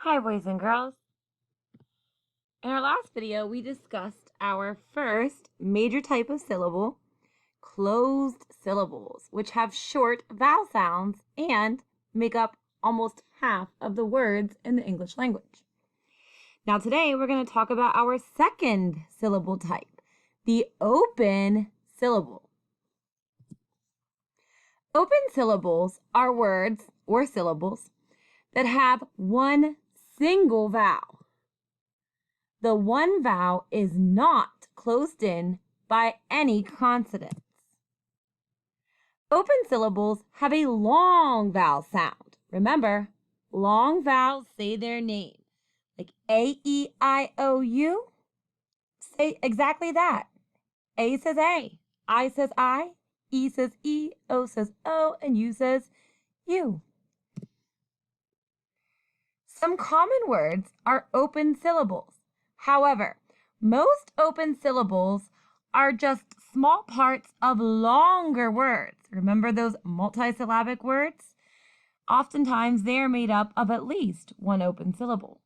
Hi, boys and girls. In our last video, we discussed our first major type of syllable, closed syllables, which have short vowel sounds and make up almost half of the words in the English language. Now today, we're going to talk about our second syllable type, the open syllable. Open syllables are words or syllables that have one single vowel. The one vowel is not closed in by any consonants. Open syllables have a long vowel sound. Remember, long vowels say their name. Like A, E, I, O, U. Say exactly that. A says A, I says I, E says E, O says O, and U says U. Some common words are open syllables. However, most open syllables are just small parts of longer words. Remember those multisyllabic words? Oftentimes they are made up of at least one open syllable.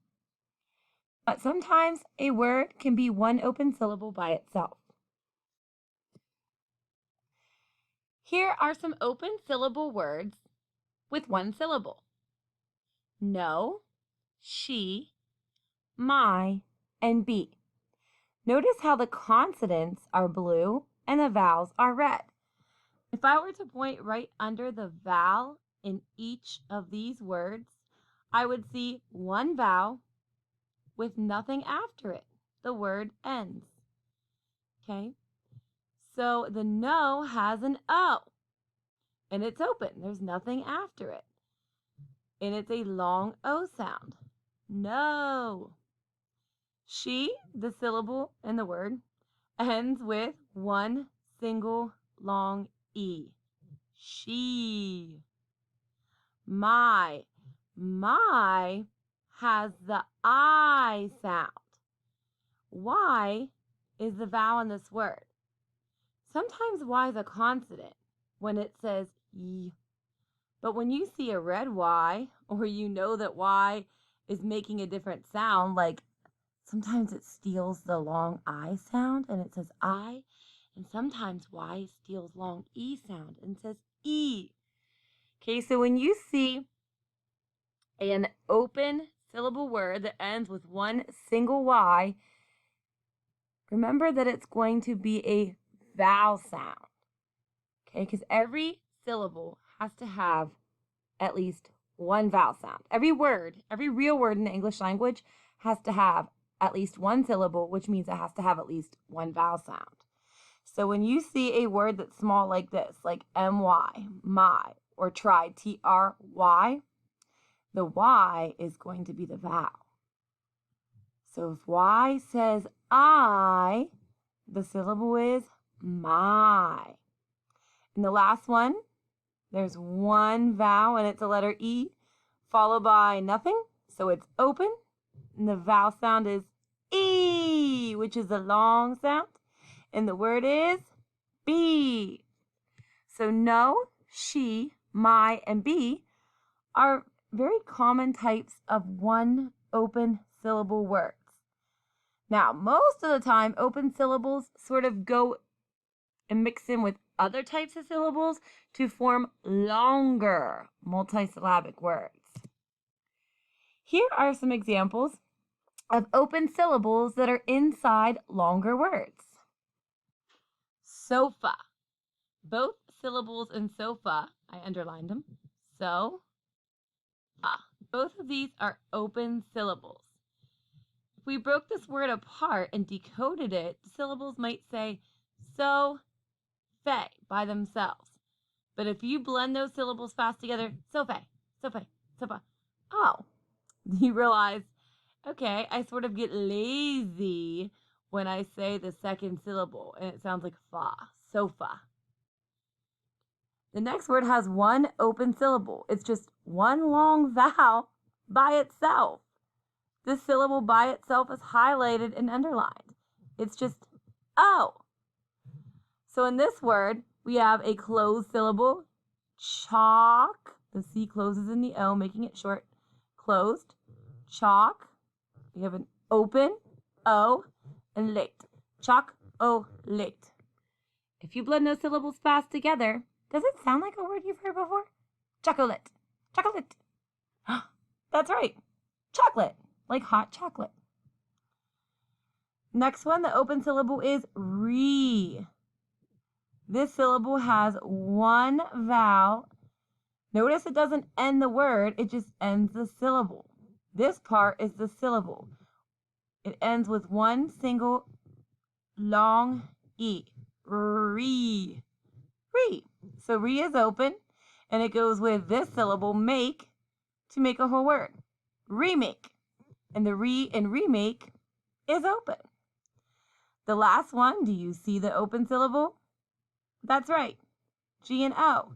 But sometimes a word can be one open syllable by itself. Here are some open syllable words with one syllable. No, she, my, and be. Notice how the consonants are blue and the vowels are red. If I were to point right under the vowel in each of these words, I would see one vowel with nothing after it. The word ends. Okay? So the no has an O, and it's open. There's nothing after it. And it's a long O sound. No. She, the syllable in the word, ends with one single long E. She. My has the I sound. Y is the vowel in this word. Sometimes Y is a consonant when it says Y. But when you see a red Y, or you know that Y is making a different sound, like sometimes it steals the long I sound and it says I, and sometimes Y steals long E sound and says E. Okay, so when you see an open syllable word that ends with one single Y, remember that it's going to be a vowel sound. Okay, because every syllable has to have at least one vowel sound. Every real word in the English language has to have at least one syllable, which means it has to have at least one vowel sound. So when you see a word that's small like this, like my, my, or try, try, the Y is going to be the vowel. So if Y says I, the syllable is my. And the last one, there's one vowel and it's a letter E followed by nothing. So it's open and the vowel sound is E, which is a long sound. And the word is be. So no, she, my, and be are very common types of one open syllable words. Now, most of the time, open syllables sort of go and mix in with other types of syllables to form longer multisyllabic words. Here are some examples of open syllables that are inside longer words. Sofa. Both syllables in sofa, I underlined them. So, both of these are open syllables. If we broke this word apart and decoded it, the syllables might say so, fe by themselves. But if you blend those syllables fast together, sofa, sofa, sofa, you realize, okay, I sort of get lazy when I say the second syllable, and it sounds like fa, sofa. The next word has one open syllable. It's just one long vowel by itself. This syllable by itself is highlighted and underlined. It's just O. So in this word, we have a closed syllable, chalk. The C closes in the O, making it short. Closed. chalk. We have an open O and late. Chocolate. If you blend those syllables fast together, does it sound like a word you've heard before? Chocolate. Chocolate. That's right. Chocolate, like hot chocolate. Next one, the open syllable is re. This syllable has one vowel. Notice it doesn't end the word, it just ends the syllable. This part is the syllable. It ends with one single long E. Re. Re. So re is open, and it goes with this syllable, make, to make a whole word. Remake. And the re in remake is open. The last one, do you see the open syllable? That's right. G and O.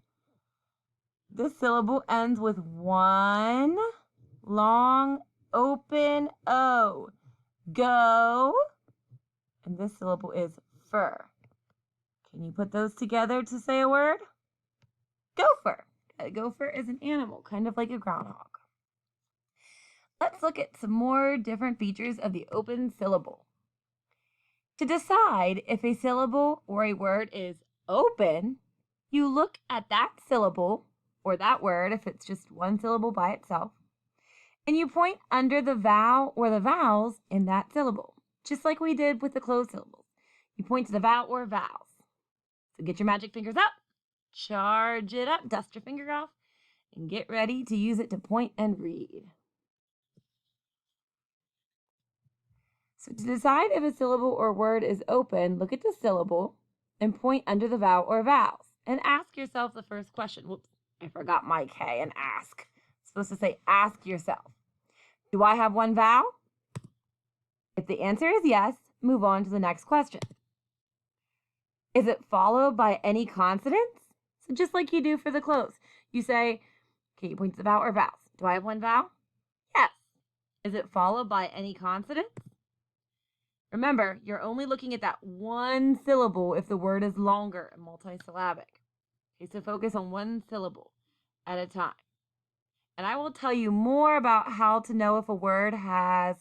This syllable ends with one long open O. Go. And this syllable is fur. Can you put those together to say a word? Gopher. A gopher is an animal, kind of like a groundhog. Let's look at some more different features of the open syllable. To decide if a syllable or a word is open, you look at that syllable or that word if it's just one syllable by itself, and you point under the vowel or the vowels in that syllable, just like we did with the closed syllables. You point to the vowel or vowels. So get your magic fingers up, charge it up, dust your finger off, and get ready to use it to point and read. So to decide if a syllable or word is open, look at the syllable and point under the vowel or vowels and ask yourself the first question. Whoops, I forgot my K and ask. I'm supposed to say ask yourself. Do I have one vowel? If the answer is yes, move on to the next question. Is it followed by any consonants? So just like you do for the close, you say, okay, you point to the vowel or vowels. Do I have one vowel? Yes. Is it followed by any consonants? Remember, you're only looking at that one syllable if the word is longer and multisyllabic. Okay, so focus on one syllable at a time. And I will tell you more about how to know if a word has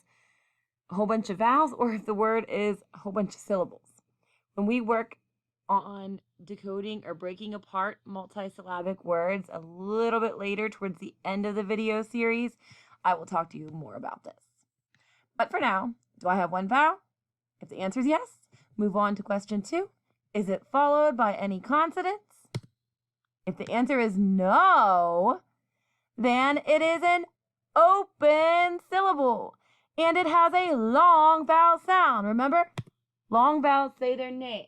a whole bunch of vowels or if the word is a whole bunch of syllables. When we work on decoding or breaking apart multisyllabic words a little bit later towards the end of the video series, I will talk to you more about this. But for now, do I have one vowel? If the answer is yes, move on to question 2. Is it followed by any consonants? If the answer is no, then it is an open syllable, and it has a long vowel sound. Remember, long vowels say their name.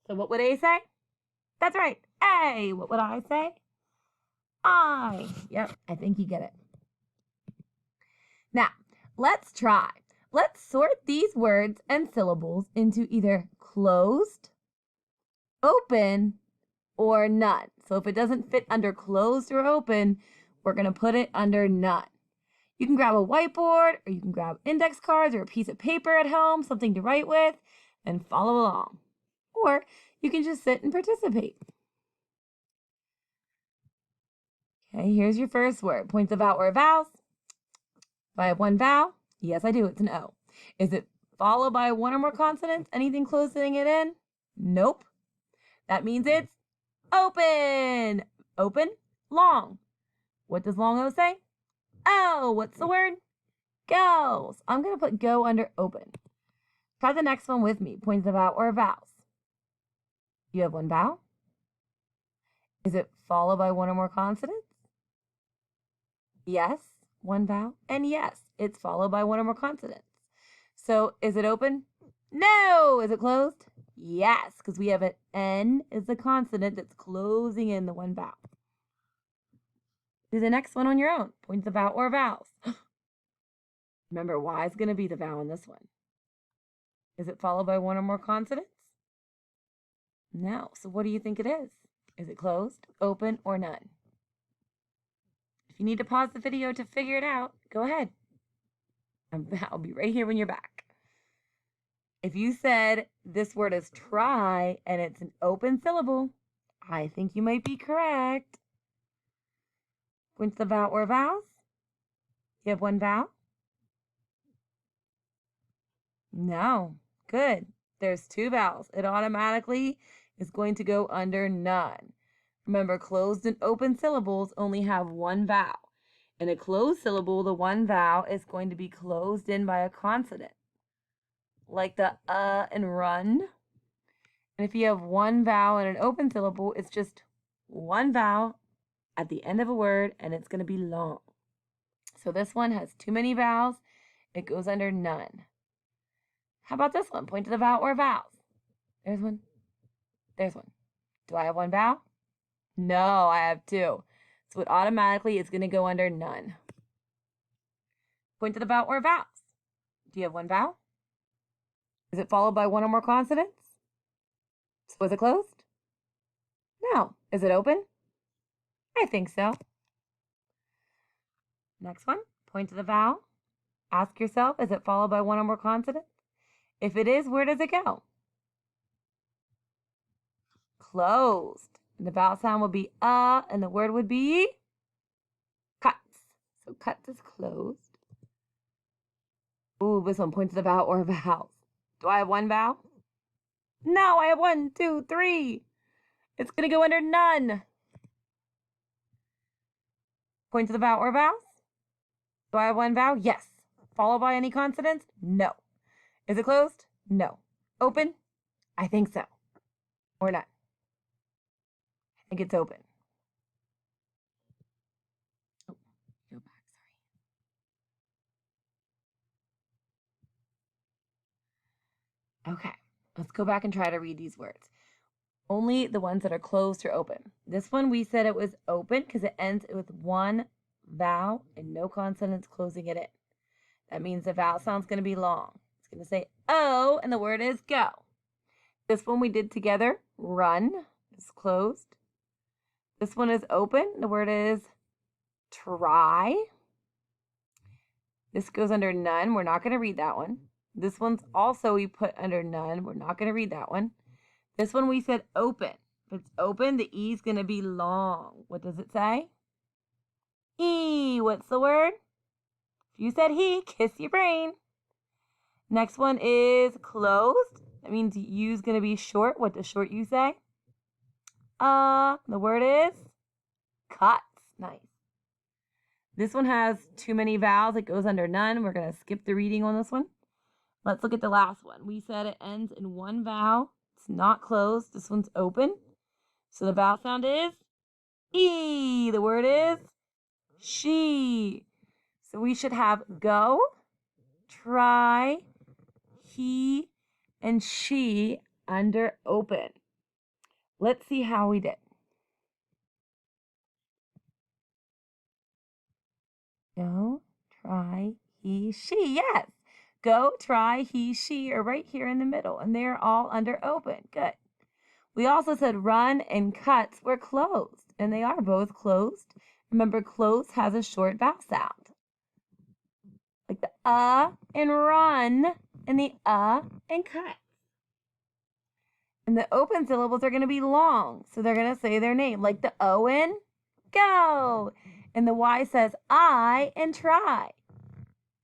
So what would A say? That's right, A. What would I say? I. Yep, I think you get it. Now, let's try. Let's sort these words and syllables into either closed, open, or none. So if it doesn't fit under closed or open, we're going to put it under none. You can grab a whiteboard, or you can grab index cards or a piece of paper at home, something to write with, and follow along. Or you can just sit and participate. Okay, here's your first word. Point the vowel or vowels. If I have one vowel, yes, I do. It's an O. Is it followed by one or more consonants? Anything closing it in? Nope. That means it's open. Open, long. What does long O say? Oh, what's the word? Go. So I'm going to put go under open. Try the next one with me. Point the vowel or vowels. You have one vowel. Is it followed by one or more consonants? Yes, one vowel. And yes, it's followed by one or more consonants. So is it open? No. Is it closed? Yes, because we have an N is the consonant that's closing in the one vowel. Do the next one on your own. Point the vowel or vowels. Remember, Y is going to be the vowel in this one. Is it followed by one or more consonants? No. So what do you think it is? Is it closed, open, or none? If you need to pause the video to figure it out, go ahead. I'll be right here when you're back. If you said this word is try and it's an open syllable, I think you might be correct. Point to the vowel or vowels. You have one vowel. No. Good. There's two vowels. It automatically is going to go under none. Remember, closed and open syllables only have one vowel. In a closed syllable, the one vowel is going to be closed in by a consonant, like the in run. And if you have one vowel in an open syllable, it's just one vowel at the end of a word, and it's going to be long. So this one has too many vowels. It goes under none. How about this one? Point to the vowel or vowels. There's one. There's one. Do I have one vowel? No, I have two. So it automatically is going to go under none. Point to the vowel or vowels. Do you have one vowel? Is it followed by one or more consonants? Was it closed? No. Is it open? I think so. Next one. Point to the vowel. Ask yourself, is it followed by one or more consonants? If it is, where does it go? Closed. And the vowel sound would be and the word would be cuts. So cuts is closed. Ooh, this one, point to the vowel or vowels. Do I have one vowel? No, I have 1, 2, 3. It's going to go under none. Point to the vowel or vowels. Do I have one vowel? Yes. Followed by any consonants? No. Is it closed? No. Open? I think so. Or not. I think it's open. Oh, go back, sorry. Okay, let's go back and try to read these words. Only the ones that are closed are open. This one we said it was open because it ends with one vowel and no consonants closing it in. That means the vowel sound's going to be long. It's going to say O, and the word is go. This one we did together, run, is closed. This one is open. The word is try. This goes under none. We're not going to read that one. This one's also we put under none. We're not going to read that one. This one we said open. If it's open, the E is going to be long. What does it say? E. What's the word? If you said he, kiss your brain. Next one is closed. That means U is going to be short. What does short U say? The word is cuts. Nice. This one has too many vowels. It goes under none. We're going to skip the reading on this one. Let's look at the last one. We said it ends in one vowel. It's not closed. This one's open. So the vowel sound is E. The word is she. So we should have go, try, he, and she under open. Let's see how we did. Go, try, he, she. Yes. Go, try, he, she are right here in the middle, and they're all under open. Good. We also said run and cuts were closed, and they are both closed. Remember, closed has a short vowel sound. Like the and run, and the and cut. And the open syllables are going to be long, so they're going to say their name, like the O and go. And the Y says I and try.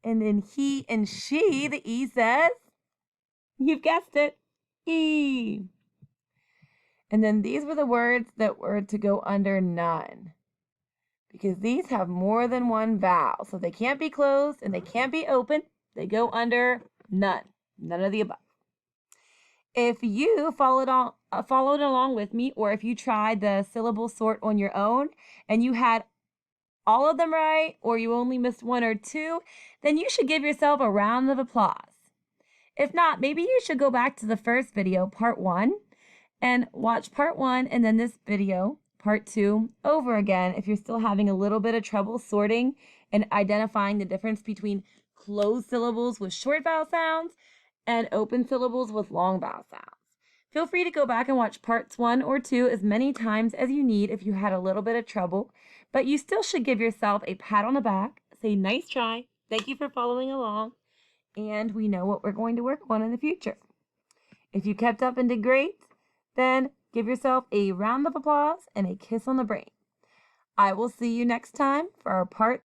And then he and she, the E says, you've guessed it, E. And then these were the words that were to go under none, because these have more than one vowel. So they can't be closed and they can't be open. They go under none. None of the above. If you followed along with me, or if you tried the syllable sort on your own and you had all of them right, or you only missed one or two, then you should give yourself a round of applause. If not, maybe you should go back to the first video, part 1, and watch part 1 and then this video, part 2, over again if you're still having a little bit of trouble sorting and identifying the difference between closed syllables with short vowel sounds and open syllables with long vowel sounds. Feel free to go back and watch parts 1 or 2 as many times as you need if you had a little bit of trouble, but you still should give yourself a pat on the back, say nice try, thank you for following along, and we know what we're going to work on in the future. If you kept up and did great, then give yourself a round of applause and a kiss on the brain. I will see you next time for our part